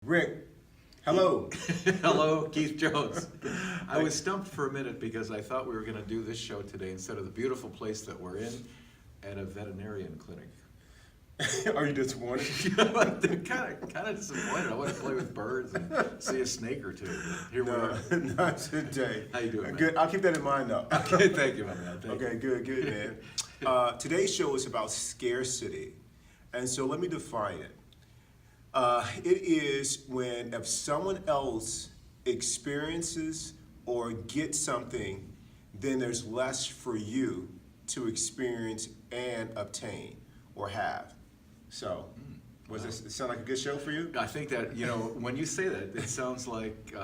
Rick, hello. Hello, Keith Jones. I was stumped for a minute because I thought we were going to do this show today instead of the beautiful place that we're in at a veterinarian clinic. Are you disappointed? kind of disappointed. I want to play with birds and see a snake or two. Here we are. Not today. How you doing, man? Good. I'll keep that in mind, though. Okay, thank you, my man. Thank you. Okay, good, man. Today's show is about scarcity, and so let me define it. It is when if someone else experiences or gets something, then there's less for you to experience and obtain or have. So, was this sound like a good show for you? I think that, when you say that, it sounds like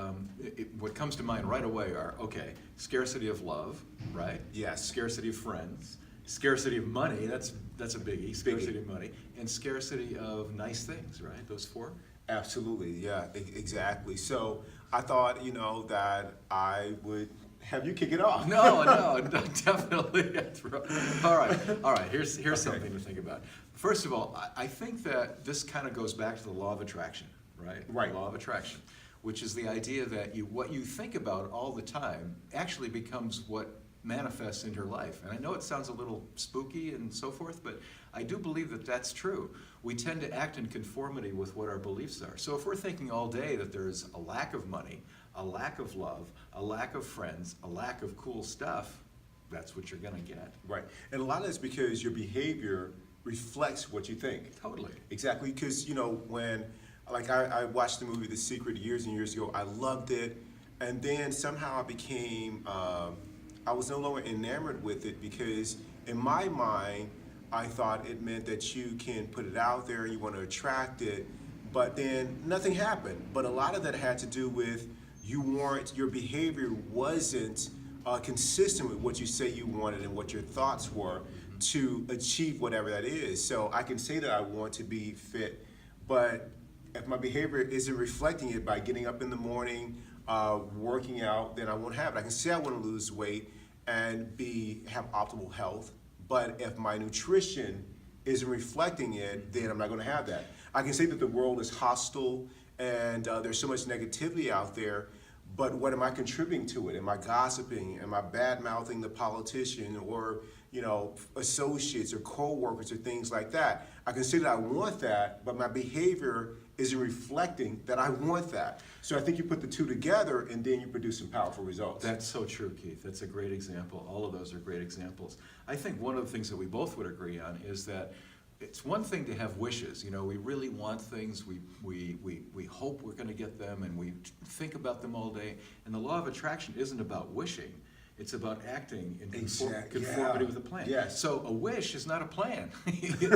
what comes to mind right away are, okay, scarcity of love, right? Yes. Scarcity of friends, scarcity of money, that's a biggie, scarcity of money, and scarcity of nice things, right? Those four? Absolutely, yeah, exactly. So I thought, that I would have you kick it off. No, definitely. All right. Here's something to think about. First of all, I think that this kind of goes back to the law of attraction, right? Right. The law of attraction, which is the idea that what you think about all the time actually becomes what manifests in your life. And I know it sounds a little spooky and so forth, but I do believe that that's true. We tend to act in conformity with what our beliefs are. So if we're thinking all day that there's a lack of money, a lack of love, a lack of friends, a lack of cool stuff, that's what you're going to get. Right. And a lot of it's because your behavior reflects what you think. Totally. Exactly. Because, when, I watched the movie The Secret years and years ago, I loved it. And then somehow I became, I was no longer enamored with it because in my mind, I thought it meant that you can put it out there, you want to attract it, but then nothing happened. But a lot of that had to do with your behavior wasn't consistent with what you say you wanted and what your thoughts were to achieve whatever that is. So I can say that I want to be fit, but if my behavior isn't reflecting it by getting up in the morning, working out, then I won't have it. I can say I want to lose weight and have optimal health, but if my nutrition isn't reflecting it, then I'm not going to have that. I can say that the world is hostile and there's so much negativity out there, but what am I contributing to it? Am I gossiping? Am I bad-mouthing the politician or associates or co-workers or things like that? I can say that I want that, but my behavior isn't reflecting that I want that. So I think you put the two together and then you produce some powerful results. That's so true, Keith. That's a great example. All of those are great examples. I think one of the things that we both would agree on is that it's one thing to have wishes. We really want things, we hope we're going to get them, and we think about them all day. And the law of attraction isn't about wishing. It's about acting in conformity with a plan. Yes. So a wish is not a plan. You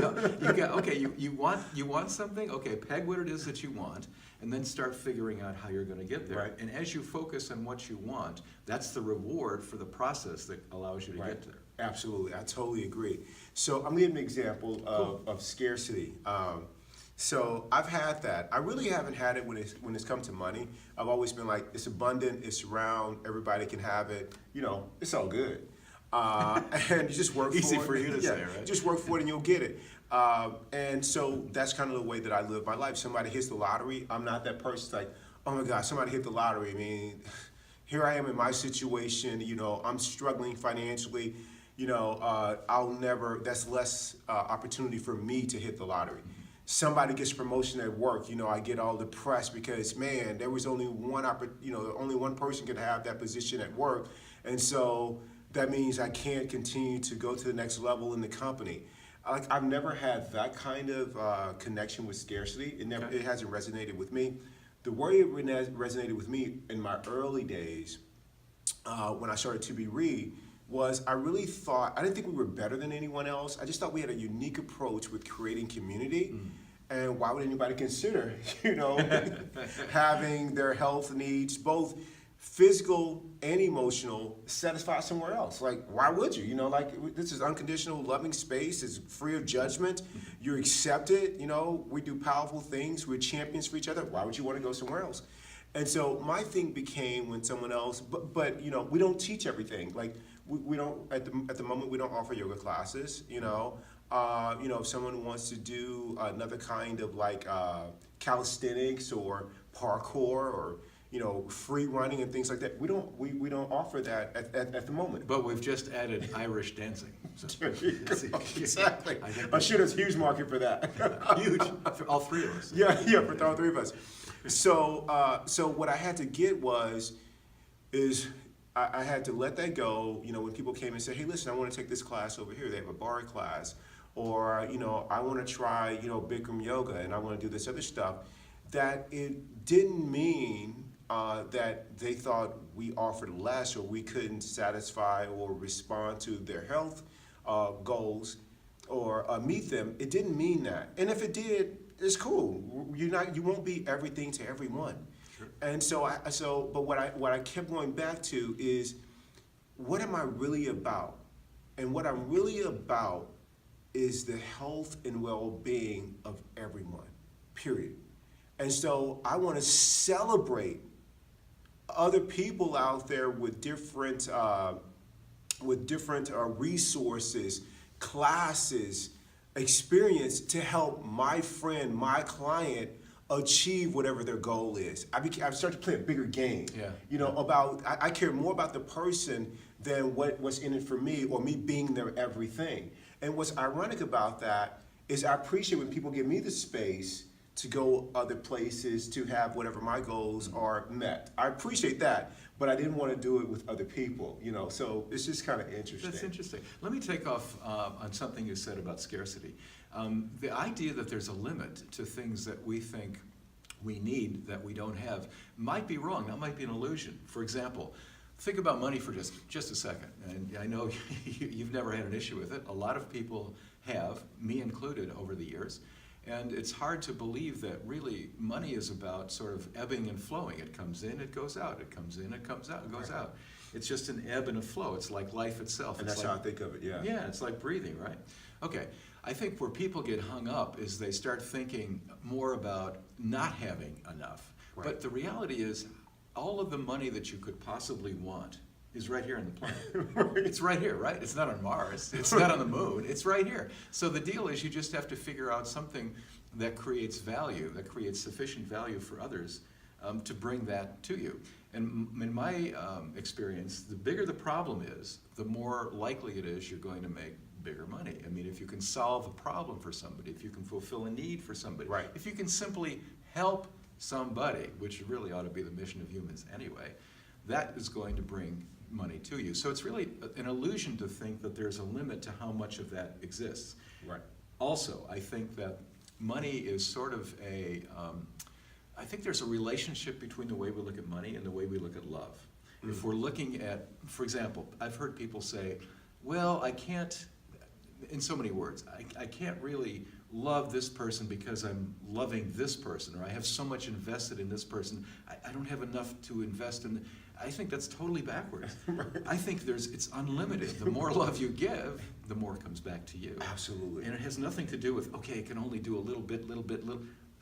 want something. Okay, peg what it is that you want, and then start figuring out how you're going to get there. Right. And as you focus on what you want, that's the reward for the process that allows you to get there. Absolutely, I totally agree. So I'm going to give an example of scarcity. So I've had that. I really haven't had it when it's come to money. I've always been like, it's abundant, it's round, everybody can have it. It's all good. And you just work for it. Easy for you to say, right? Just work for it and you'll get it. And so that's kind of the way that I live my life. Somebody hits the lottery, I'm not that person like, oh my God, somebody hit the lottery. I mean, here I am in my situation, I'm struggling financially. That's less opportunity for me to hit the lottery. Somebody gets promotion at work, I get all depressed because, man, there was only only one person could have that position at work. And so that means I can't continue to go to the next level in the company. I've never had that kind of connection with scarcity. It hasn't resonated with me. The way it resonated with me in my early days, when I started ToBeRe, was I didn't think we were better than anyone else. I just thought we had a unique approach with creating community. And why would anybody consider, having their health needs, both physical and emotional, satisfied somewhere else? Like, why would you? This is unconditional, loving space. It's free of judgment. You're accepted. We do powerful things. We're champions for each other. Why would you want to go somewhere else? And so my thing became when someone else, but we don't teach everything. Like, we don't, at the moment, we don't offer yoga classes, if someone wants to do another kind of calisthenics or parkour or free running and things like that, we don't offer that at the moment. But we've just added Irish dancing. So. Exactly. I'm sure there's a huge market for that. Huge, for all three of us. Yeah, for all three of us. So what I had to get is I had to let that go. When people came and said, "Hey, listen, I want to take this class over here. They have a bar class," or I want to try Bikram yoga and I want to do this other stuff. That it didn't mean that they thought we offered less or we couldn't satisfy or respond to their health goals or meet them. It didn't mean that. And if it did, it's cool. You won't be everything to everyone. Sure. And but what I kept going back to is, what am I really about? And what I'm really about is the health and well-being of everyone, period. And so I want to celebrate other people out there with different resources, classes, experience to help my friend, my client achieve whatever their goal is. I started to play a bigger game. Yeah. I care more about the person than what's in it for me or me being their everything. And what's ironic about that is I appreciate when people give me the space to go other places to have whatever my goals are met. I appreciate that, but I didn't want to do it with other people, so it's just kind of interesting. That's interesting. Let me take off on something you said about scarcity. The idea that there's a limit to things that we think we need that we don't have might be wrong. That might be an illusion. For example, think about money for just a second. And I know you've never had an issue with it. A lot of people have, me included, over the years. And it's hard to believe that really money is about sort of ebbing and flowing. It comes in, it goes out. It comes in, it comes out, it goes out. It's just an ebb and a flow. It's like life itself. And that's how I think of it, yeah. Yeah, it's like breathing, right? Okay, I think where people get hung up is they start thinking more about not having enough. Right. But the reality is, all of the money that you could possibly want is right here on the planet. Right. It's right here, right? It's not on Mars. It's not on the moon. It's right here. So the deal is you just have to figure out something that creates value, that creates sufficient value for others to bring that to you. And in my experience, the bigger the problem is, the more likely it is you're going to make bigger money. I mean, if you can solve a problem for somebody, if you can fulfill a need for somebody, right. If you can simply help somebody, which really ought to be the mission of humans anyway, that is going to bring money to you. So it's really an illusion to think that there's a limit to how much of that exists. Right. Also, I think that money is sort of I think there's a relationship between the way we look at money and the way we look at love. Mm-hmm. If we're looking at, for example, I've heard people say, well, I can't, in so many words, I can't really love this person because I'm loving this person, or I have so much invested in this person, I don't have enough to invest in. I think that's totally backwards. Right. I think it's unlimited. The more love you give, the more comes back to you. Absolutely. And it has nothing to do with, okay, it can only do a little bit.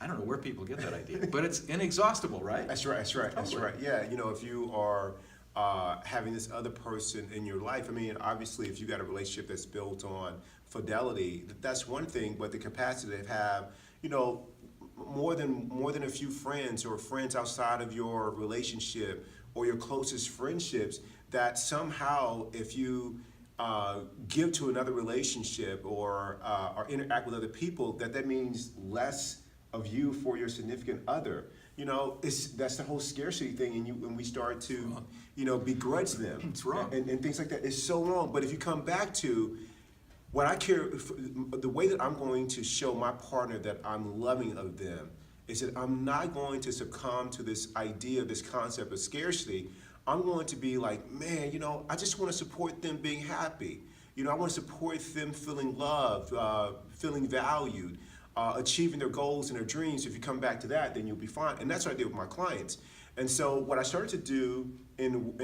I don't know where people get that idea, but it's inexhaustible, right? That's right. Totally. That's right. Yeah, if you are having this other person in your life, I mean, obviously, if you got a relationship that's built on fidelity, that's one thing, but the capacity to have, more than a few friends or friends outside of your relationship or your closest friendships, that somehow if you give to another relationship or interact with other people, that means less of you for your significant other. That's the whole scarcity thing, and we start to, begrudge them. It's wrong. And things like that. It's so wrong. But if you come back to what I care, the way that I'm going to show my partner that I'm loving of them is that I'm not going to succumb to this idea, this concept of scarcity. I'm going to be like, man, I just want to support them being happy. I want to support them feeling loved, feeling valued. achieving their goals and their dreams. If you come back to that, then you'll be fine. And that's what I did with my clients. And so what I started to do in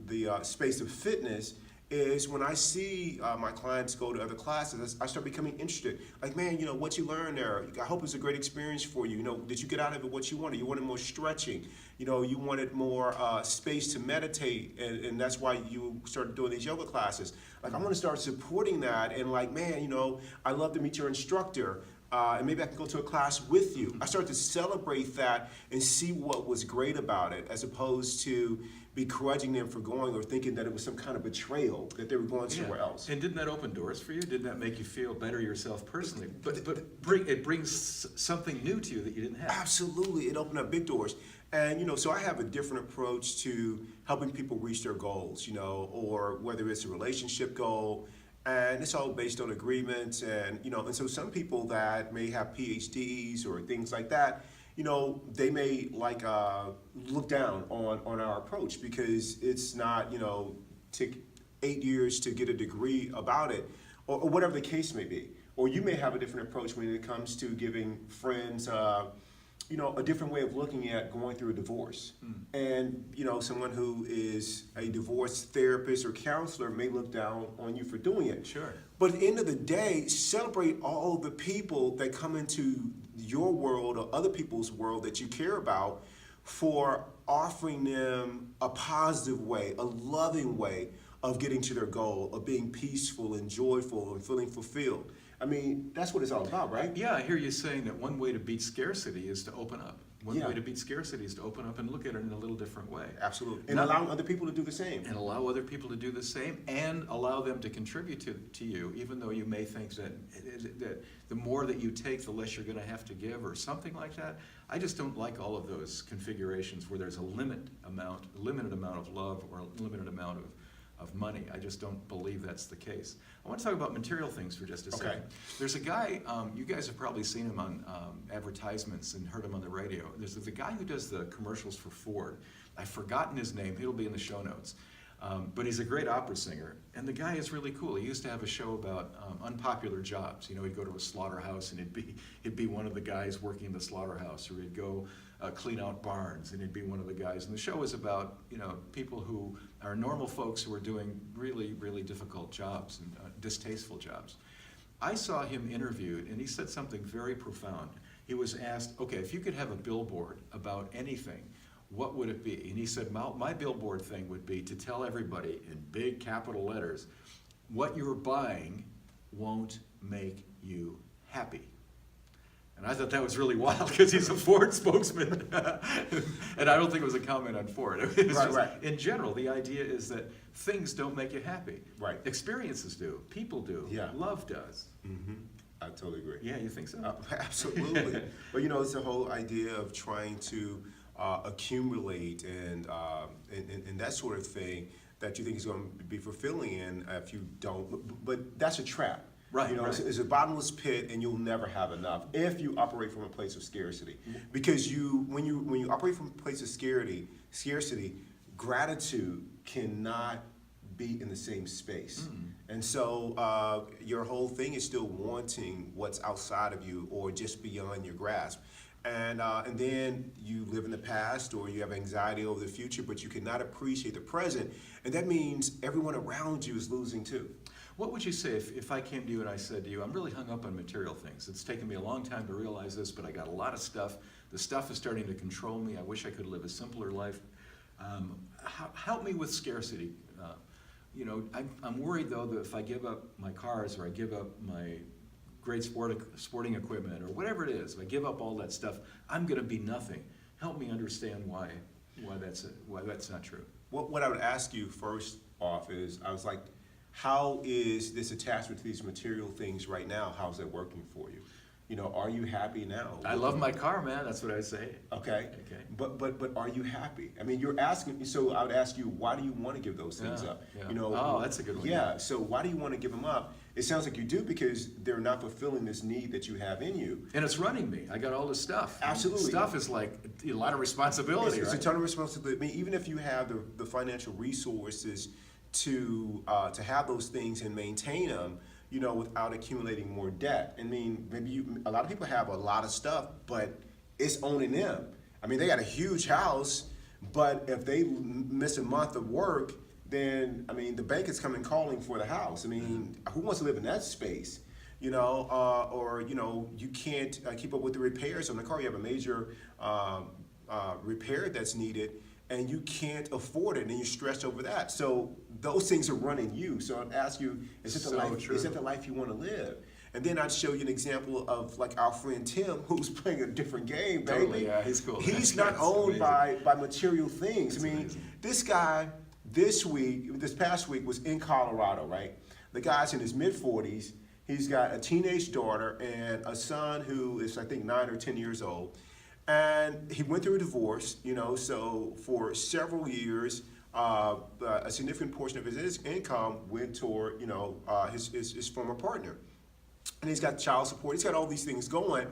the space of fitness is when I see my clients go to other classes, I start becoming interested. Like, man, you know, what you learned there, I hope it's a great experience for you. You know, did you get out of it what you wanted? You wanted more stretching. You know, you wanted more space to meditate, and that's why you started doing these yoga classes. Like, I want to start supporting that, and like, man, you know, I love to meet your instructor. And maybe I can go to a class with you. I started to celebrate that and see what was great about it, as opposed to begrudging them for going or thinking that it was some kind of betrayal that they were going somewhere else. And didn't that open doors for you? Didn't that make you feel better yourself personally? But it brings something new to you that you didn't have. Absolutely, it opened up big doors. And you know, so I have a different approach to helping people reach their goals, you know, or whether it's a relationship goal. And it's all based on agreements, and you know, and so some people that may have PhDs or things like that, you know, they may like look down on our approach because it's not, you know, take 8 years to get a degree about it, or whatever the case may be. Or you may have a different approach when it comes to giving friends, you know, a different way of looking at going through a divorce. And, you know, someone who is a divorce therapist or counselor may look down on you for doing it. Sure. But at the end of the day, celebrate all the people that come into your world or other people's world that you care about for offering them a positive way, a loving way of getting to their goal, of being peaceful and joyful and feeling fulfilled. I mean, that's what it's all about, right? Yeah, I hear you saying that one way to beat scarcity is to open up. One way to beat scarcity is to open up and look at it in a little different way. Absolutely. And allowing other people to do the same. And allow other people to do the same, and allow them to contribute to you, even though you may think that the more that you take, the less you're going to have to give, or something like that. I just don't like all of those configurations where there's a limited amount of love or a limited amount of money. I just don't believe that's the case. I want to talk about material things for just a second. There's a guy, you guys have probably seen him on advertisements and heard him on the radio. There's the guy who does the commercials for Ford. I've forgotten his name. He'll be in the show notes. But he's a great opera singer. And the guy is really cool. He used to have a show about unpopular jobs. You know, he'd go to a slaughterhouse and he'd be one of the guys working in the slaughterhouse, or he'd go clean out barns, and he'd be one of the guys. And the show is about, you know, people who are normal folks who are doing really, really difficult jobs and distasteful jobs. I saw him interviewed, and he said something very profound. He was asked, okay, if you could have a billboard about anything, what would it be? And he said, my billboard thing would be to tell everybody in big capital letters, what you're buying won't make you happy. And I thought that was really wild because he's a Ford spokesman. And I don't think it was a comment on Ford. Right. In general, the idea is that things don't make you happy. Right. Experiences do. People do. Yeah. Love does. Mm-hmm. I totally agree. Yeah, you think so? Absolutely. But you know, it's the whole idea of trying to accumulate and that sort of thing that you think is going to be fulfilling, and if you don't, but that's a trap. Right, you know, right. It's a bottomless pit, and you'll never have enough if you operate from a place of scarcity. Because when you operate from a place of scarcity, gratitude cannot be in the same space. And so your whole thing is still wanting what's outside of you or just beyond your grasp. And then you live in the past, or you have anxiety over the future, but you cannot appreciate the present. And that means everyone around you is losing too. What would you say if I came to you and I said to you, I'm really hung up on material things. It's taken me a long time to realize this, but I got a lot of stuff. The stuff is starting to control me. I wish I could live a simpler life. Help me with scarcity. You know, I'm worried, though, that if I give up my cars, or I give up my great sporting equipment, or whatever it is, if I give up all that stuff, I'm going to be nothing. Help me understand why that's not true. What I would ask you first off is, I was like, how is this attachment to these material things right now? How's that working for you? You know, are you happy now? I love my car, man. That's what I say. Okay. But are you happy? I mean, you're asking. So I would ask you, why do you want to give those things up? Yeah. You know. Oh, that's a good one. Yeah. So why do you want to give them up? It sounds like you do because they're not fulfilling this need that you have in you. And it's running me. I got all this stuff. Absolutely. Stuff is like a lot of responsibility. It's right? a ton of responsibility. I mean, even if you have the financial resources to have those things and maintain them, without accumulating more debt. I mean, a lot of people have a lot of stuff, but it's owning them. I mean, they got a huge house, but if they miss a month of work, then, I mean, the bank is coming calling for the house. I mean, who wants to live in that space? Or you can't keep up with the repairs on the car. You have a major repair that's needed, and you can't afford it, and you're stressed over that. So those things are running you. So I'd ask you, is it the life you want to live? And then I'd show you an example of like our friend Tim, who's playing a different game, baby. Totally, yeah, he's cool. He's not owned by material things. That's amazing. This guy this past week was in Colorado, right? The guy's in his mid-40s. He's got a teenage daughter and a son who is, I think, 9 or 10 years old. And he went through a divorce, so for several years, a significant portion of his income went toward, his former partner. And he's got child support. He's got all these things going,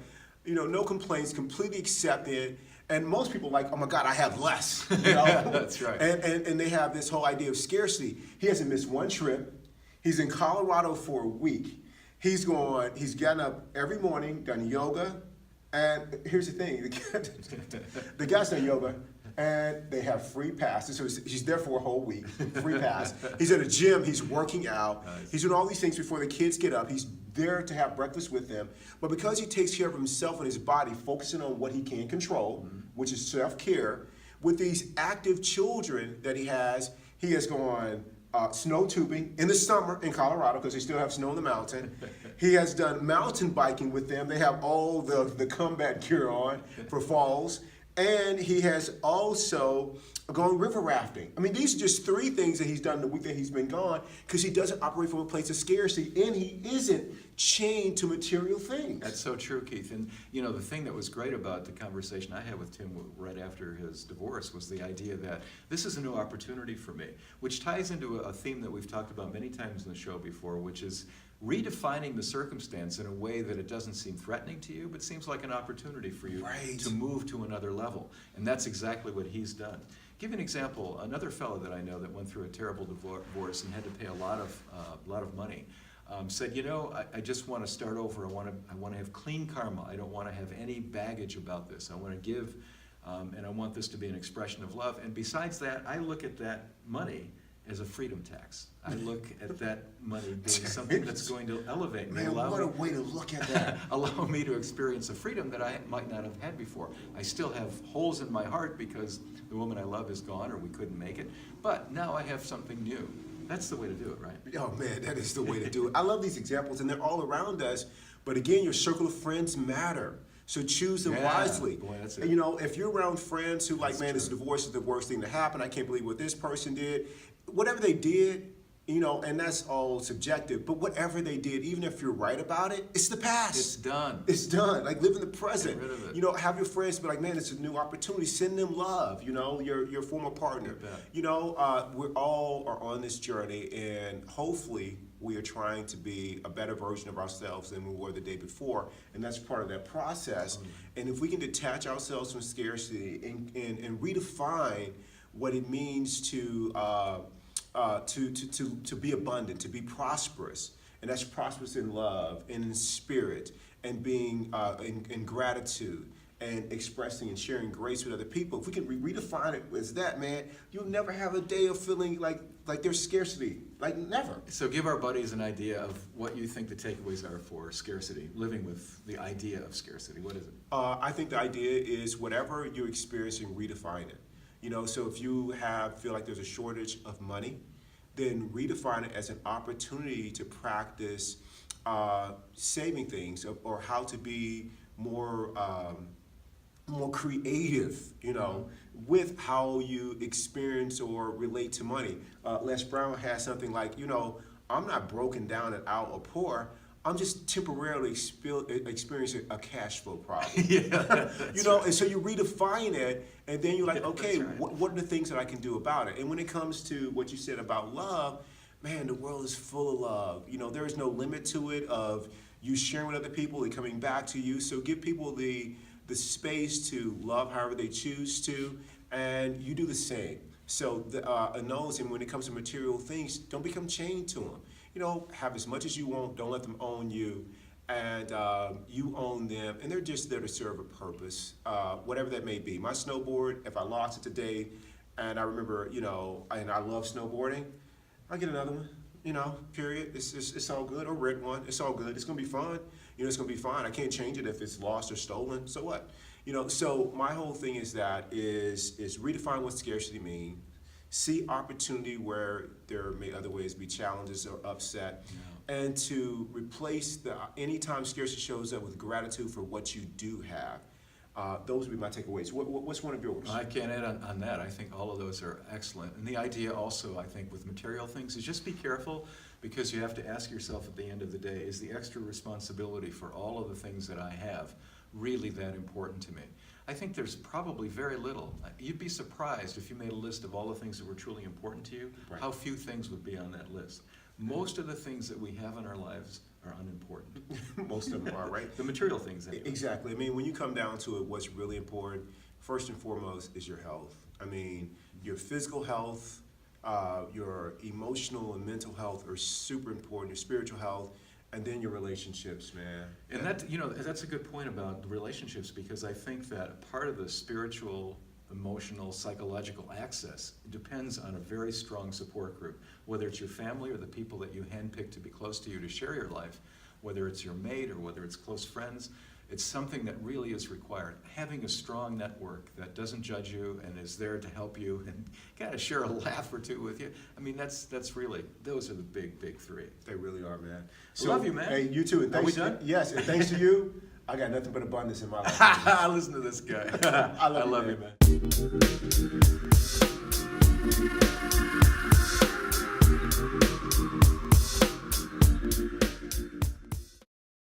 no complaints, completely accepted. And most people are like, oh my God, I have less. That's right. And they have this whole idea of scarcity. He hasn't missed one trip. He's in Colorado for a week. He's gotten up every morning, done yoga. And here's the thing, the guy's done yoga, and they have free passes. So he's there for a whole week, free pass. He's at a gym, he's working out. Nice. He's doing all these things before the kids get up. He's there to have breakfast with them. But because he takes care of himself and his body, focusing on what he can control, which is self-care, with these active children that he has gone snow tubing in the summer in Colorado because they still have snow in the mountain. He has done mountain biking with them. They have all the combat gear on for falls. And he has also gone river rafting. I mean, these are just 3 things that he's done the week that he's been gone because he doesn't operate from a place of scarcity and he isn't chained to material things. That's so true, Keith. And the thing that was great about the conversation I had with Tim right after his divorce was the idea that this is a new opportunity for me, which ties into a theme that we've talked about many times in the show before, which is redefining the circumstance in a way that it doesn't seem threatening to you, but seems like an opportunity for you to move to another level. And that's exactly what he's done. Give you an example. Another fellow that I know that went through a terrible divorce and had to pay a lot of money said, I just want to start over. I want to have clean karma. I don't want to have any baggage about this. I want to give, and I want this to be an expression of love. And besides that, I look at that money as a freedom tax. I look at that money being something that's going to elevate me. Man, what a way to look at that. Allow me to experience a freedom that I might not have had before. I still have holes in my heart because the woman I love is gone or we couldn't make it, but now I have something new. That's the way to do it, right? Oh man, that is the way to do it. I love these examples and they're all around us, but again, your circle of friends matter. So choose them wisely. Boy, that's it. If you're around friends who this divorce is the worst thing to happen, I can't believe what this person did. Whatever they did, and that's all subjective, but whatever they did, even if you're right about it, it's the past. It's done. It's done. Like, live in the present. Get rid of it. Have your friends be like, man, it's a new opportunity. Send them love, your former partner. We all are on this journey, and hopefully we are trying to be a better version of ourselves than we were the day before, and that's part of that process. And if we can detach ourselves from scarcity and redefine what it means to be abundant, to be prosperous, and that's prosperous in love and in spirit, and being in gratitude, and expressing and sharing grace with other people. If we can redefine it as that, man, you'll never have a day of feeling like there's scarcity, like never. So give our buddies an idea of what you think the takeaways are for scarcity, living with the idea of scarcity. What is it? I think the idea is whatever you're experiencing, redefine it. So if you feel like there's a shortage of money, then redefine it as an opportunity to practice saving things or how to be more creative, with how you experience or relate to money. Les Brown has something like, I'm not broken down and out or poor. I'm just temporarily experiencing a cash flow problem. And so you redefine it, and then you're like, okay, right. what are the things that I can do about it? And when it comes to what you said about love, man, the world is full of love. There is no limit to it of you sharing with other people and coming back to you. So give people the space to love however they choose to, and you do the same. So and when it comes to material things, don't become chained to them. have as much as you want. Don't let them own you. And you own them, and they're just there to serve a purpose, whatever that may be. My snowboard, if I lost it today, and I remember, and I love snowboarding, I'll get another one, period. It's all good, or rent one, it's all good. It's gonna be fun, it's gonna be fine. I can't change it if it's lost or stolen, so what? So my whole thing is redefine what scarcity means, see opportunity where there may otherwise be challenges or upset, and to replace anytime scarcity shows up with gratitude for what you do have. Those would be my takeaways. What's one of yours? I can't add on that. I think all of those are excellent. And the idea also, I think, with material things is just be careful, because you have to ask yourself at the end of the day, is the extra responsibility for all of the things that I have really that important to me? I think there's probably very little. You'd be surprised if you made a list of all the things that were truly important to you, Right. how few things would be on that list. Most of the things that we have in our lives are unimportant. Most of them are, right? The material things, anyway. Exactly. I mean, when you come down to it, what's really important, first and foremost, is your health. I mean, your physical health, your emotional and mental health are super important, your spiritual health, and then your relationships, man. And that's a good point about the relationships, because I think that part of the spiritual, emotional, psychological access depends on a very strong support group, whether it's your family or the people that you handpick to be close to you to share your life, whether it's your mate or whether it's close friends. It's something that really is required. Having a strong network that doesn't judge you and is there to help you and kind of share a laugh or two with you. I mean, that's really, those are the big three. They really are, man. Love you, man. Hey, you too. And Are we thanks, done? Yes, and thanks to you, I got nothing but abundance in my life. Listen to this guy. I love you, you, man.